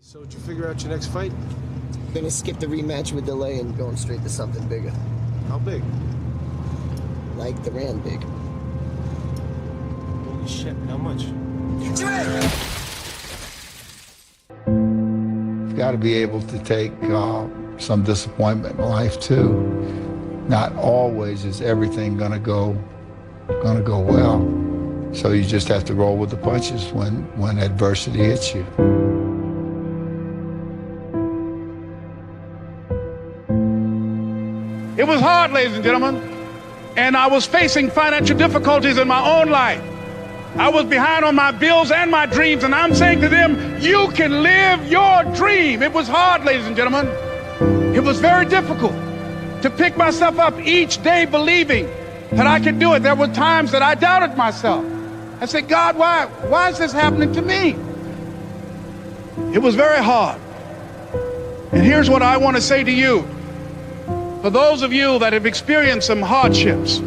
So did you figure out your next fight? Gonna skip the rematch with delay and going straight to something bigger. How big? Like the Rand big. Holy shit, how much? You've got to be able to take some disappointment in life too. Not always is everything gonna go well. So you just have to roll with the punches when adversity hits you. It was hard, ladies and gentlemen, and I was facing financial difficulties in my own life. I was behind on my bills and my dreams, and I'm saying to them, you can live your dream. It was hard, ladies and gentlemen. It was very difficult to pick myself up each day believing that I could do it. There were times that I doubted myself. I said, God, why is this happening to me? It was very hard. And here's what I want to say to you. For those of you that have experienced some hardships,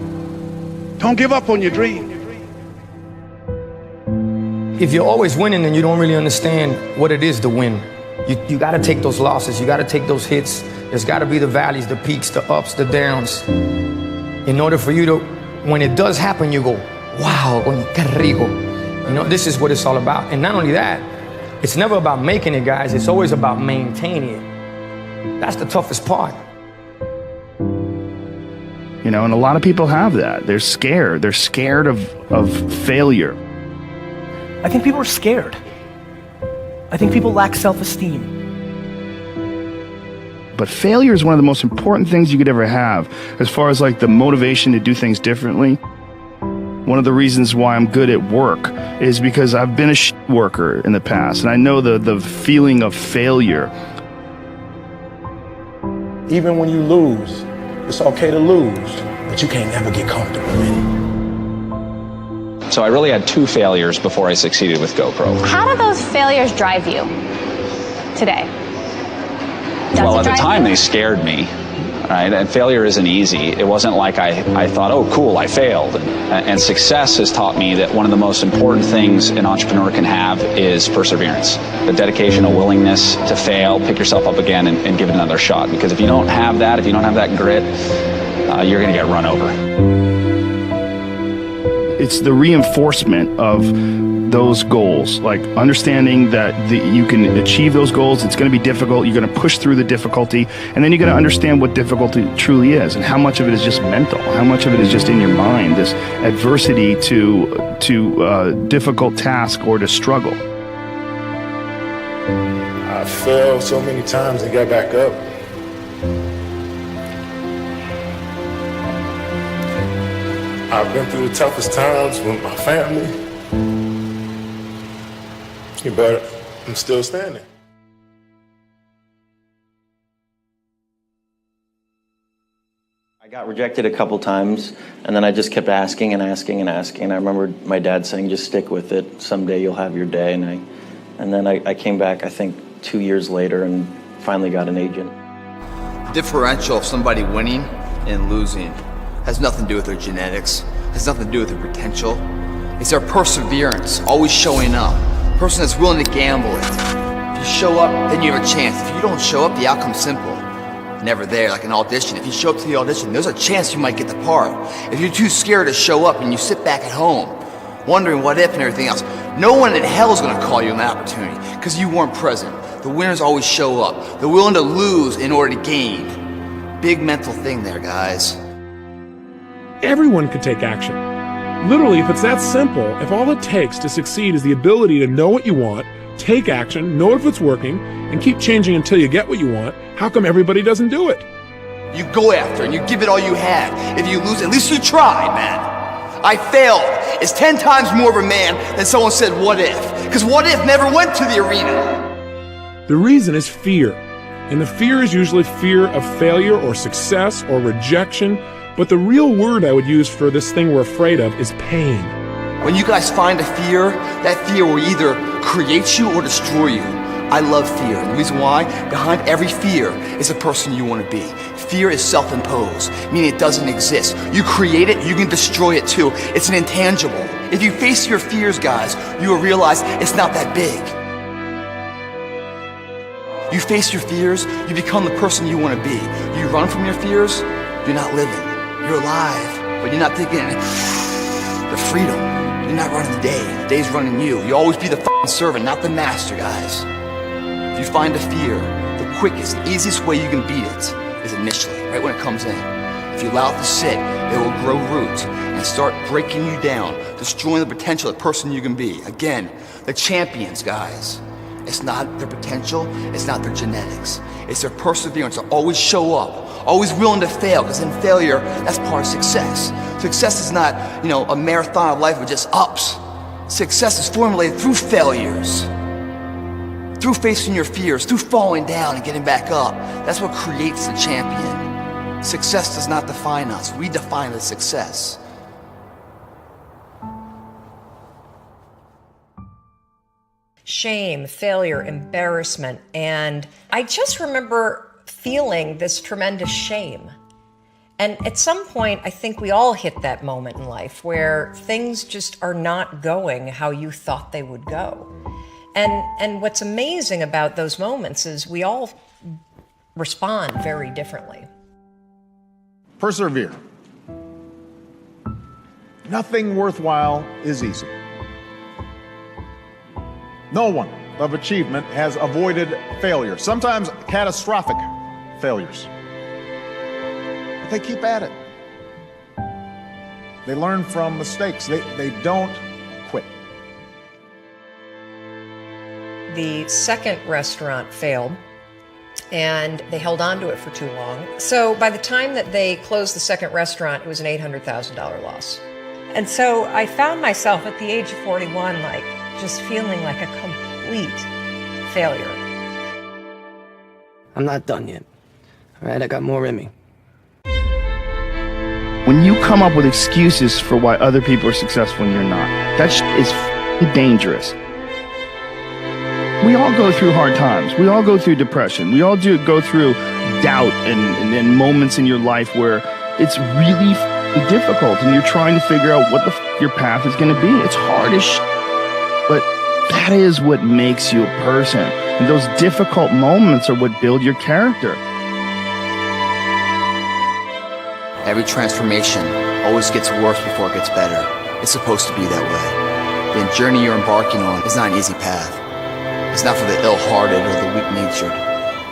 don't give up on your dream. If you're always winning and you don't really understand what it is to win, you got to take those losses, you got to take those hits. There's got to be the valleys, the peaks, the ups, the downs. In order for you to, when it does happen, you go, wow, qué rico. You know, this is what it's all about. And not only that, it's never about making it, guys. It's always about maintaining it. That's the toughest part. You know, and a lot of people have that. They're scared. They're scared of failure. I think people are scared. I think people lack self-esteem. But failure is one of the most important things you could ever have, as far as like the motivation to do things differently. One of the reasons why I'm good at work is because I've been a worker in the past, and I know the feeling of failure. Even when you lose, it's okay to lose, but you can't never get comfortable with it. So I really had 2 failures before I succeeded with GoPro. How do those failures drive you today? Well, at the time they scared me, right? And failure isn't easy. It wasn't like I thought, oh, cool, I failed. And success has taught me that one of the most important things an entrepreneur can have is perseverance. The dedication, a willingness to fail, pick yourself up again and give it another shot. Because if you don't have that, if you don't have that grit, you're going to get run over. It's the reinforcement of those goals, like understanding that you can achieve those goals. It's going to be difficult. You're going to push through the difficulty, and then you're going to understand what difficulty truly is and how much of it is just mental, how much of it is just in your mind, this adversity to difficult task or to struggle. I fell so many times and got back up. I've been through the toughest times with my family, but I'm still standing. I got rejected a couple times, and then I just kept asking and asking and asking. And I remember my dad saying, just stick with it. Someday you'll have your day. And then I came back, I think, 2 years later and finally got an agent. The differential of somebody winning and losing has nothing to do with their genetics, has nothing to do with their potential. It's their perseverance, always showing up. A person that's willing to gamble it. If you show up, then you have a chance. If you don't show up, the outcome's simple. Never there, like an audition. If you show up to the audition, there's a chance you might get the part. If you're too scared to show up and you sit back at home, wondering what if and everything else, no one in hell is gonna call you an opportunity because you weren't present. The winners always show up. They're willing to lose in order to gain. Big mental thing there, guys. Everyone can take action. Literally, if it's that simple, if all it takes to succeed is the ability to know what you want, take action, know if it's working, and keep changing until you get what you want, how come everybody doesn't do it? You go after and you give it all you have. If you lose, at least you tried, man. I failed. It's 10 times more of a man than someone said, what if? Because what if never went to the arena. The reason is fear. And the fear is usually fear of failure or success or rejection. But the real word I would use for this thing we're afraid of is pain. When you guys find a fear, that fear will either create you or destroy you. I love fear, and the reason why, behind every fear is a person you want to be. Fear is self-imposed, meaning it doesn't exist. You create it, you can destroy it too. It's an intangible. If you face your fears, guys, you will realize it's not that big. You face your fears, you become the person you want to be. You run from your fears, you're not living. You're alive, but you're not thinking the freedom. You're not running the day. The day's running you. You always be the f***ing servant, not the master, guys. If you find a fear, the quickest, easiest way you can beat it is initially, right when it comes in. If you allow it to sit, it will grow roots and start breaking you down, destroying the potential of the person you can be. Again, the champions, guys. It's not their potential, it's not their genetics. It's their perseverance to always show up, always willing to fail, because in failure, that's part of success. Success is not, a marathon of life with just ups. Success is formulated through failures, through facing your fears, through falling down and getting back up. That's what creates the champion. Success does not define us. We define the success. Shame, failure, embarrassment, and I just remember feeling this tremendous shame. And at some point, I think we all hit that moment in life where things just are not going how you thought they would go. And what's amazing about those moments is we all respond very differently. Persevere. Nothing worthwhile is easy. No one of achievement has avoided failure, sometimes catastrophic failures. But they keep at it. They learn from mistakes. They don't quit. The second restaurant failed, and they held on to it for too long. So by the time that they closed the second restaurant, it was an $800,000 loss. And so I found myself at the age of 41, just feeling like a complete failure. I'm not done yet. All right, I got more in me. When you come up with excuses for why other people are successful and you're not, that is dangerous. We all go through hard times. We all go through depression. We all go through doubt and moments in your life where it's really difficult and you're trying to figure out what the your path is going to be. It's hard as but that is what makes you a person. And those difficult moments are what build your character. Every transformation always gets worse before it gets better. It's supposed to be that way. The journey you're embarking on is not an easy path. It's not for the ill-hearted or the weak-natured.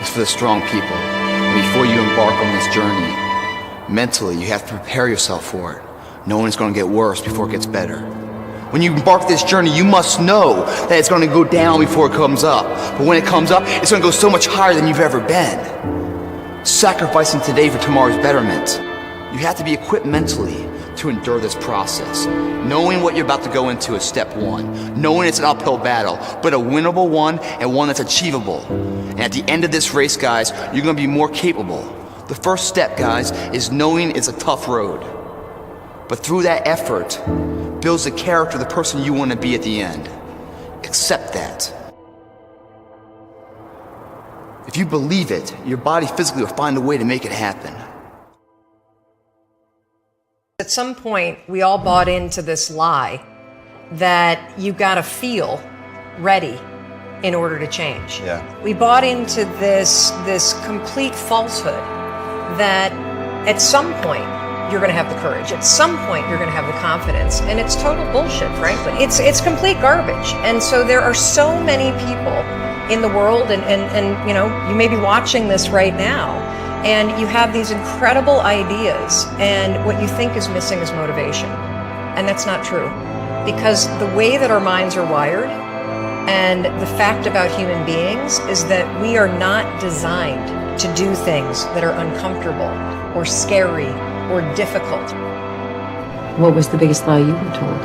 It's for the strong people. And before you embark on this journey, mentally, you have to prepare yourself for it, knowing it's going to get worse before it gets better. When you embark this journey, you must know that it's going to go down before it comes up. But when it comes up, it's going to go so much higher than you've ever been. Sacrificing today for tomorrow's betterment. You have to be equipped mentally to endure this process. Knowing what you're about to go into is step one. Knowing it's an uphill battle, but a winnable one and one that's achievable. And at the end of this race, guys, you're going to be more capable. The first step, guys, is knowing it's a tough road. But through that effort, builds the character of the person you want to be at the end. Accept that. If you believe it, your body physically will find a way to make it happen. At some point, we all bought into this lie that you gotta feel ready in order to change. Yeah. We bought into this complete falsehood that at some point you're gonna have the courage, at some point you're gonna have the confidence, and it's total bullshit, frankly. It's complete garbage. And so there are so many people in the world, and you may be watching this right now, and you have these incredible ideas, and what you think is missing is motivation. And that's not true. Because the way that our minds are wired, and the fact about human beings, is that we are not designed to do things that are uncomfortable, or scary, or difficult. What was the biggest lie you were told?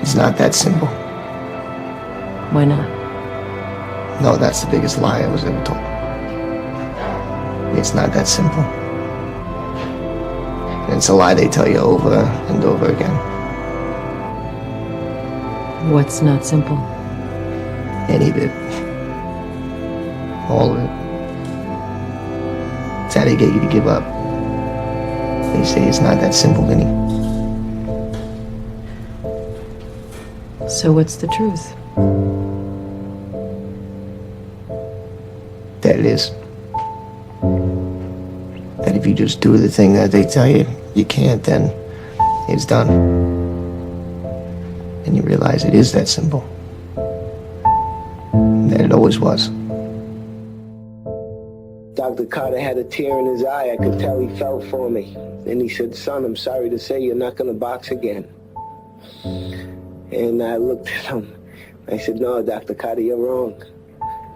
It's not that simple. Why not? No, that's the biggest lie I was ever told. It's not that simple. And it's a lie they tell you over and over again. What's not simple? Any of it. All of it. It's how they get you to give up. They say it's not that simple, Vinny. So what's the truth? That is, that if you just do the thing that they tell you you can't, then it's done. And you realize it is that simple. That it always was. Dr. Carter had a tear in his eye. I could tell he felt for me. And he said, son, I'm sorry to say you're not going to box again. And I looked at him. I said, no, Dr. Carter, you're wrong.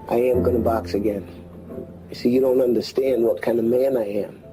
I am going to box again. You see, you don't understand what kind of man I am.